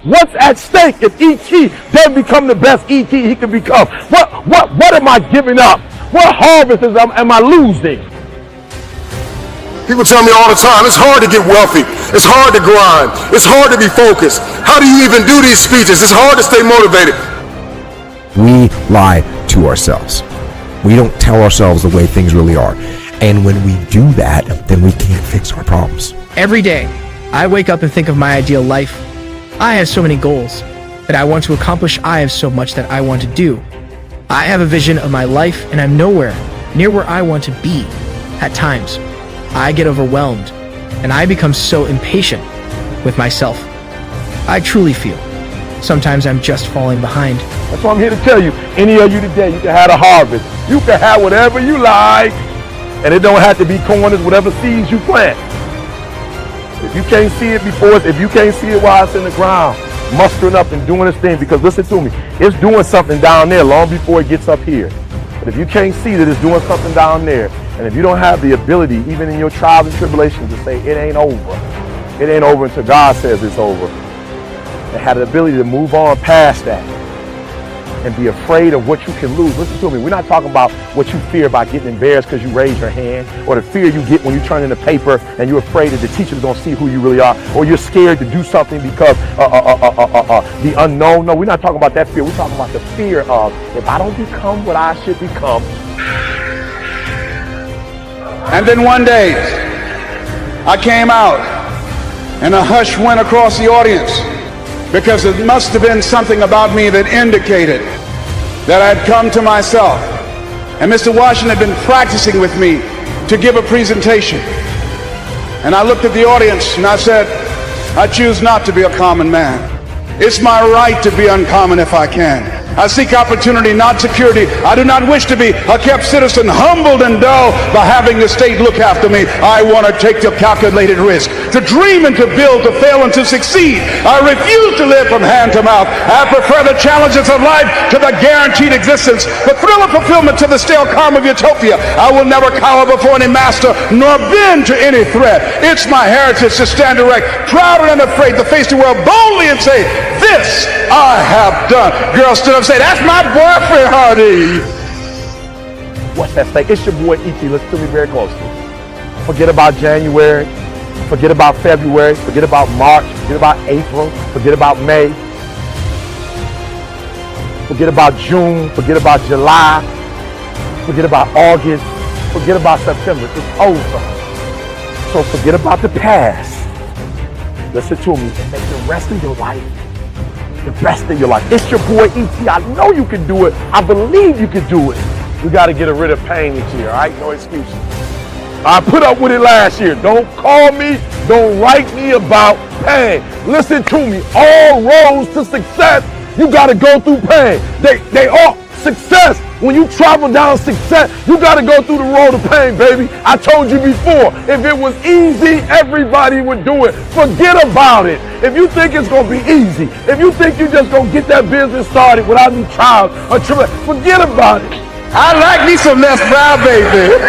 What's at stake if E.T. doesn't become the best E.T. he can become? What am I giving up? What harvest am I losing? People tell me all the time, it's hard to get wealthy. It's hard to grind. It's hard to be focused. How do you even do these speeches? It's hard to stay motivated. We lie to ourselves. We don't tell ourselves the way things really are. And when we do that, then we can't fix our problems. Every day, I wake up and think of my ideal life. I have so many goals that I want to accomplish. I have so much that I want to do. I have a vision of my life, and I'm nowhere near where I want to be. At times, I get overwhelmed, and I become so impatient with myself. I truly feel sometimes I'm just falling behind. That's why I'm here to tell you, any of you today, you can have a harvest. You can have whatever you like, and it don't have to be corn, it's whatever seeds you plant. If you can't see it if you can't see it while it's in the ground, mustering up and doing its thing, because listen to me, it's doing something down there long before it gets up here. But if you can't see that it's doing something down there, and if you don't have the ability, even in your trials and tribulations, to say it ain't over until God says it's over, and have the ability to move on past that and be afraid of what you can lose. Listen to me, we're not talking about what you fear about getting embarrassed because you raise your hand, or the fear you get when you turn in the paper and you're afraid that the teacher's going to see who you really are, or you're scared to do something because the unknown. No, we're not talking about that fear. We're talking about the fear of, if I don't become what I should become. And then one day, I came out and a hush went across the audience, because it must have been something about me that indicated that I'd come to myself. And Mr. Washington had been practicing with me to give a presentation. And I looked at the audience and I said, I choose not to be a common man. It's my right to be uncommon if I can. I seek opportunity, not security. I do not wish to be a kept citizen, humbled and dull by having the state look after me. I want to take the calculated risk, to dream and to build, to fail and to succeed. I refuse to live from hand to mouth. I prefer the challenges of life to the guaranteed existence, the thrill of fulfillment to the stale calm of utopia. I will never cower before any master, nor bend to any threat. It's my heritage to stand erect, proud and unafraid, to face the world boldly and say, this I have done. Girls stood up and say, that's my boyfriend, Hardy. What's that stake? It's your boy E.T. Listen to me very closely. Forget about January. Forget about February. Forget about March. Forget about April. Forget about May. Forget about June. Forget about July. Forget about August. Forget about September. It's over. So forget about the past. Listen to me and make the rest of your life the best of your life. It's your boy E.T. I know you can do it. I believe you can do it. We got to get rid of pain this year, all right? No excuses. I put up with it last year. Don't call me. Don't write me about pain. Listen to me. All roads to success, you got to go through pain. They all success. When you travel down success, you got to go through the road of pain, baby. I told you before, if it was easy, everybody would do it. Forget about it. If you think it's going to be easy, if you think you're just going to get that business started without any trials or tribulations, forget about it. I like me some Les Brown, baby.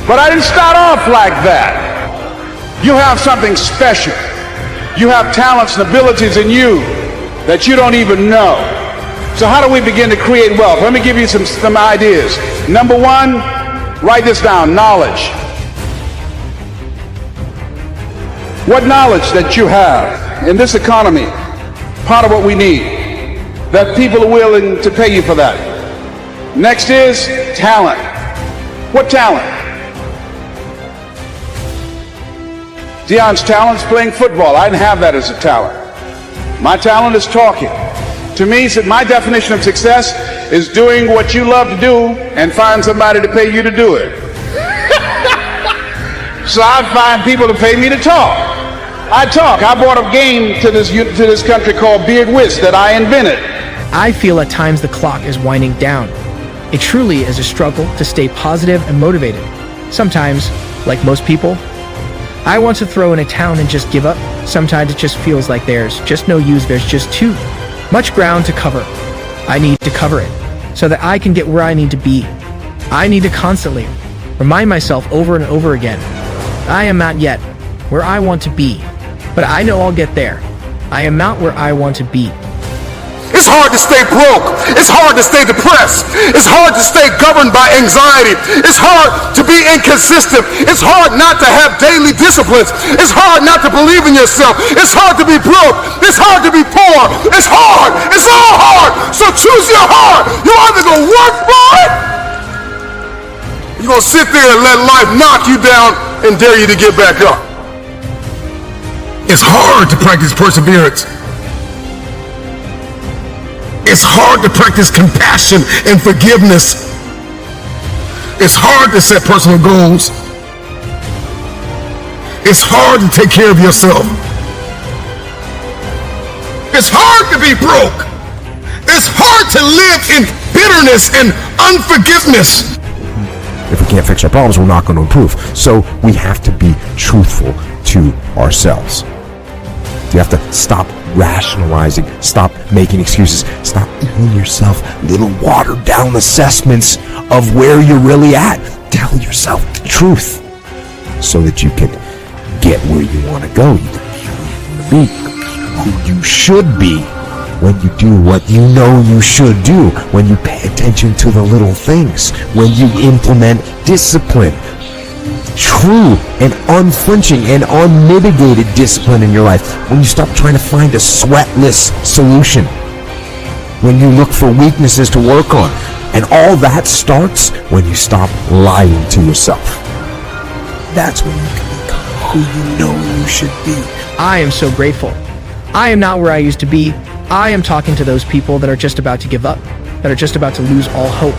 But I didn't start off like that. You have something special. You have talents and abilities in you that you don't even know. So how do we begin to create wealth? Let me give you some ideas. Number one, write this down, knowledge. What knowledge that you have in this economy, part of what we need, that people are willing to pay you for that. Next is talent. What talent? Dion's talent is playing football. I didn't have that as a talent. My talent is talking. To me, my definition of success is doing what you love to do and find somebody to pay you to do it. So I find people to pay me to talk. I talk. I brought a game to this country called Beard Whist that I invented. I feel at times the clock is winding down. It truly is a struggle to stay positive and motivated. Sometimes, like most people, I want to throw in a towel and just give up. Sometimes it just feels like there's just no use, there's just too much ground to cover. I need to cover it so that I can get where I need to be. I need to constantly remind myself over and over again, I am not yet where I want to be. but I know I'll get there. I am not where I want to be. It's hard to stay broke. It's hard to stay depressed. It's hard to stay governed by anxiety. It's hard to be inconsistent. It's hard not to have daily disciplines. It's hard not to believe in yourself. It's hard to be broke. It's hard to be poor. It's hard. It's all hard. So choose your heart. You're either going to work for it, you're going to sit there and let life knock you down and dare you to get back up. It's hard to practice perseverance. It's hard to practice compassion and forgiveness. It's hard to set personal goals. It's hard to take care of yourself. It's hard to be broke. It's hard to live in bitterness and unforgiveness. If we can't fix our problems, we're not going to improve. So we have to be truthful to ourselves. You have to stop rationalizing, stop making excuses, stop giving yourself little watered down assessments of where you're really at. Tell yourself the truth so that you can get where you want to go. You can be who you should be when you do what you know you should do, when you pay attention to the little things, when you implement discipline. True and unflinching and unmitigated discipline in your life. When you stop trying to find a sweatless solution. When you look for weaknesses to work on. And all that starts when you stop lying to yourself. That's when you can become who you know you should be. I am so grateful. I am not where I used to be. I am talking to those people that are just about to give up, that are just about to lose all hope.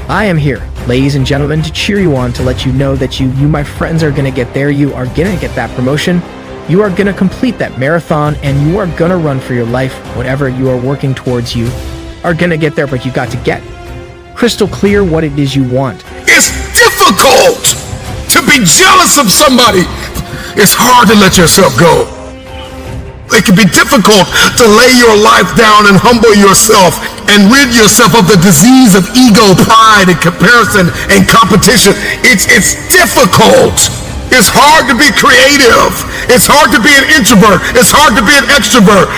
I am here, ladies and gentlemen, to cheer you on, to let you know that you my friends, are going to get there. You are going to get that promotion. You are going to complete that marathon, and you are going to run for your life. Whatever you are working towards, you are going to get there, but you got to get crystal clear what it is you want. It's difficult to be jealous of somebody. It's hard to let yourself go. It can be difficult to lay your life down and humble yourself and rid yourself of the disease of ego, pride, and comparison and competition. It's difficult. It's hard to be creative. It's hard to be an introvert. It's hard to be an extrovert.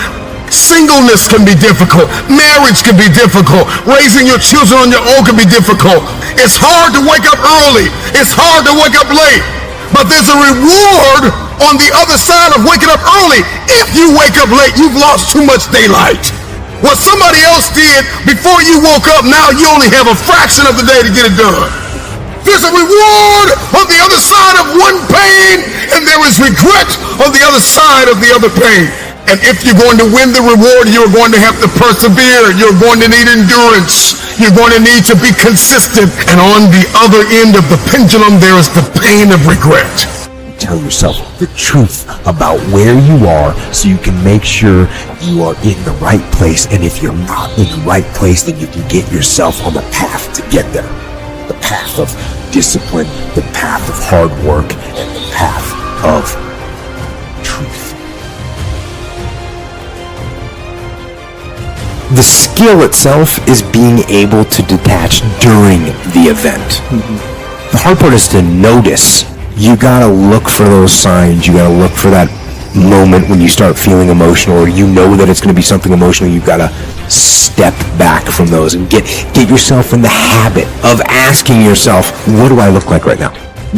Singleness can be difficult. Marriage can be difficult. Raising your children on your own can be difficult. It's hard to wake up early. It's hard to wake up late. But there's a reward on the other side of waking up early. If you wake up late, you've lost too much daylight. What somebody else did before you woke up, now you only have a fraction of the day to get it done. There's a reward on the other side of one pain, and there is regret on the other side of the other pain. And if you're going to win the reward, you're going to have to persevere. You're going to need endurance. You're going to need to be consistent. And on the other end of the pendulum, there is the pain of regret. Tell yourself the truth about where you are so you can make sure you are in the right place. And if you're not in the right place, then you can get yourself on the path to get there. The path of discipline, the path of hard work, and the path of truth. The skill itself is being able to detach during the event. The hard part is to notice. You gotta look for those signs. You gotta look for that moment when you start feeling emotional, or you know that it's gonna be something emotional. You gotta step back from those and get yourself in the habit of asking yourself, what do I look like right now?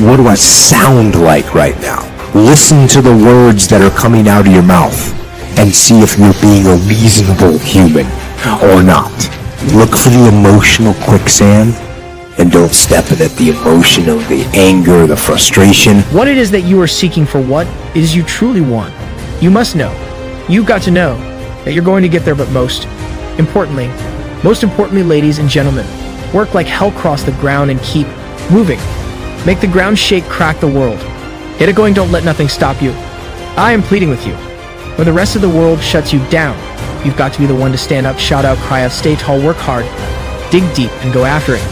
What do I sound like right now? Listen to the words that are coming out of your mouth and see if you're being a reasonable human or not. Look for the emotional quicksand and don't step in it, the emotion of the anger, the frustration. What it is that you are seeking for, what it is you truly want. You must know. You've got to know that you're going to get there, but most importantly, ladies and gentlemen, work like hell, cross the ground and keep moving. Make the ground shake, crack the world. Get it going, don't let nothing stop you. I am pleading with you. When the rest of the world shuts you down, you've got to be the one to stand up, shout out, cry out, stay tall, work hard, dig deep, and go after it.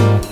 you.